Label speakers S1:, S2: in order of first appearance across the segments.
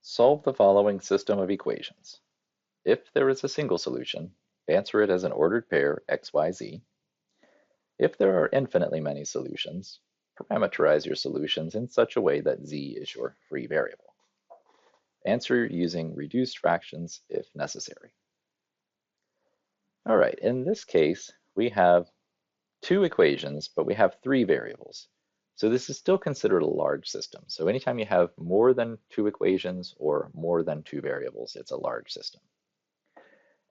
S1: Solve the following system of equations. If there is a single solution, answer it as an ordered pair x, y, z. If there are infinitely many solutions, parameterize your solutions in such a way that z is your free variable. Answer using reduced fractions if necessary. All right, in this case, we have two equations, but we have three variables. So this is still considered a large system. So anytime you have more than two equations or more than two variables, it's a large system.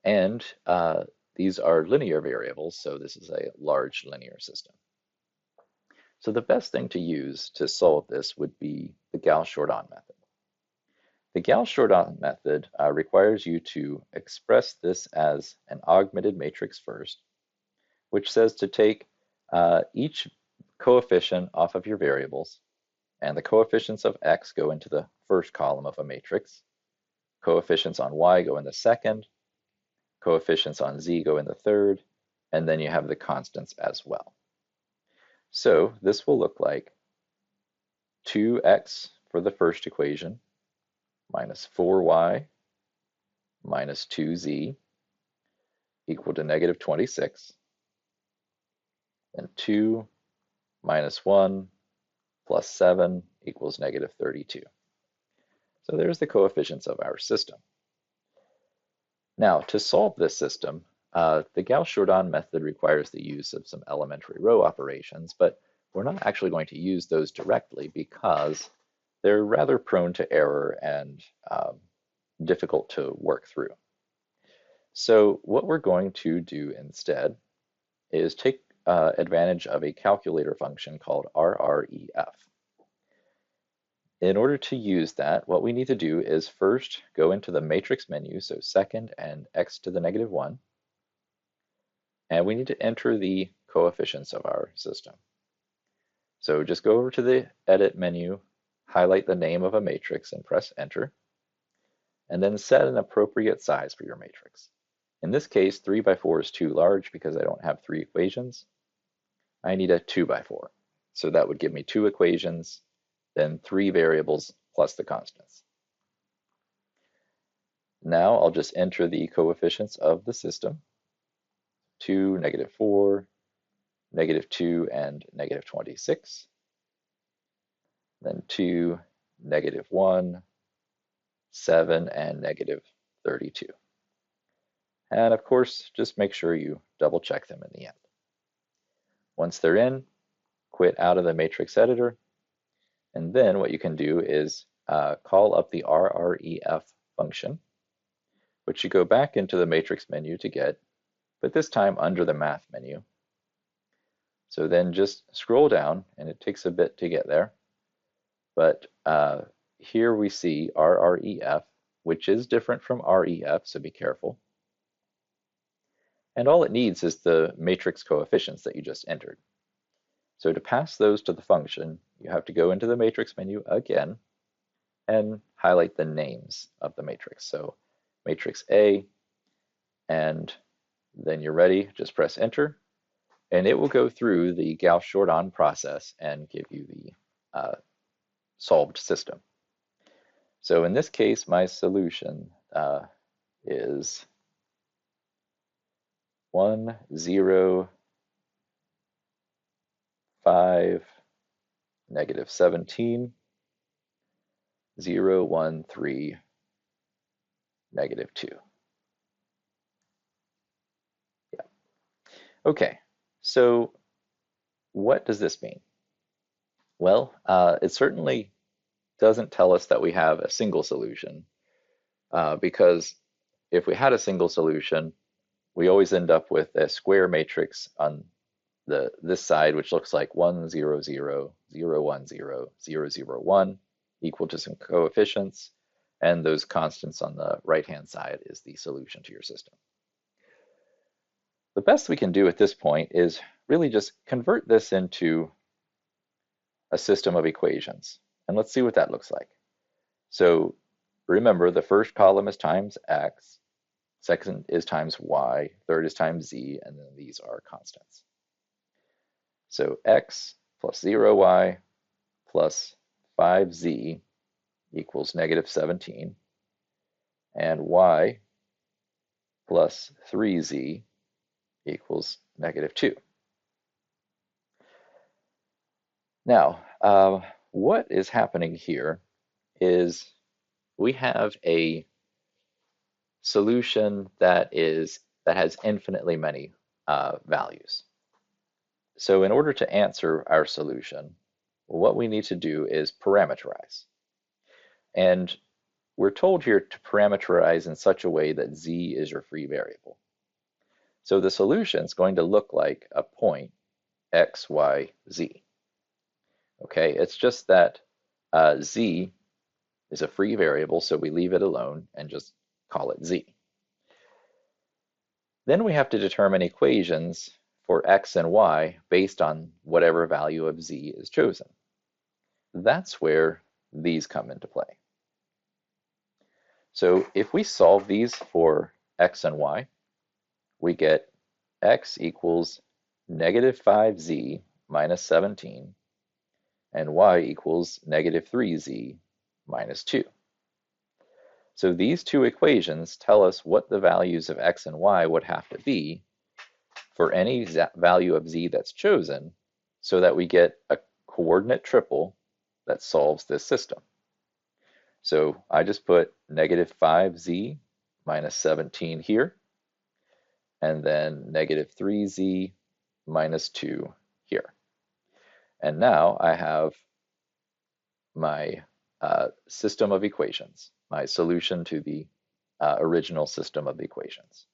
S1: And these are linear variables, so this is a large linear system. So the best thing to use to solve this would be the Gauss-Jordan method. The Gauss-Jordan method requires you to express this as an augmented matrix first, which says to take each coefficient off of your variables, and the coefficients of x go into the first column of a matrix, coefficients on y go in the second, coefficients on z go in the third, and then you have the constants as well. So this will look like 2x for the first equation minus 4y minus 2z equal to negative 26, and 2 minus 1 plus 7 equals negative 32. So there's the coefficients of our system. Now, to solve this system, the Gauss-Jordan method requires the use of some elementary row operations, but we're not actually going to use those directly because they're rather prone to error and difficult to work through. So what we're going to do instead is take advantage of a calculator function called RREF. In order to use that, what we need to do is first go into the matrix menu, so second and x to the negative 1, and we need to enter the coefficients of our system. So just go over to the edit menu, highlight the name of a matrix and press enter, and then set an appropriate size for your matrix. In this case, 3 by 4 is too large because I don't have 3 equations. I need a 2 by 4. So that would give me 2 equations, then 3 variables plus the constants. Now I'll just enter the coefficients of the system, 2, negative 4, negative 2, and negative 26. Then 2, negative 1, 7, and negative 32. And of course, just make sure you double check them in the end. Once they're in, quit out of the matrix editor, and then what you can do is call up the RREF function, which you go back into the matrix menu to get, but this time under the math menu. So then just scroll down, and it takes a bit to get there, but here we see RREF, which is different from REF, so be careful. And all it needs is the matrix coefficients that you just entered. So to pass those to the function, you have to go into the matrix menu again and highlight the names of the matrix. So matrix A, and then you're ready, just press enter, and it will go through the Gauss-Jordan process and give you the solved system. So in this case, my solution is 1, 0, 5, negative 17, 0, 1, 3, negative 2. Yeah. Okay, so what does this mean? Well, it certainly doesn't tell us that we have a single solution, because if we had a single solution, we always end up with a square matrix on this side, which looks like 1, 0, 0, 0, 1, 0, 0, 0, 1, equal to some coefficients, and those constants on the right-hand side is the solution to your system. The best we can do at this point is really just convert this into a system of equations, and let's see what that looks like. So remember, the first column is times x, second is times y, third is times z, and then these are constants. So x plus 0y plus 5z equals negative 17, and y plus 3z equals negative 2. Now, what is happening here is we have a solution that has infinitely many values. So in order to answer our solution, what we need to do is parameterize. And we're told here to parameterize in such a way that z is your free variable. So the solution is going to look like a point x, y, z. Okay, it's just that z is a free variable, so we leave it alone and just call it z. Then we have to determine equations for x and y based on whatever value of z is chosen. That's where these come into play. So if we solve these for x and y, we get x equals negative 5z minus 17, and y equals negative 3z minus 2. So these two equations tell us what the values of x and y would have to be for any value of z that's chosen, so that we get a coordinate triple that solves this system. So I just put negative 5z minus 17 here, and then negative 3z minus 2 here. And now I have my system of equations, my solution to the original system of equations.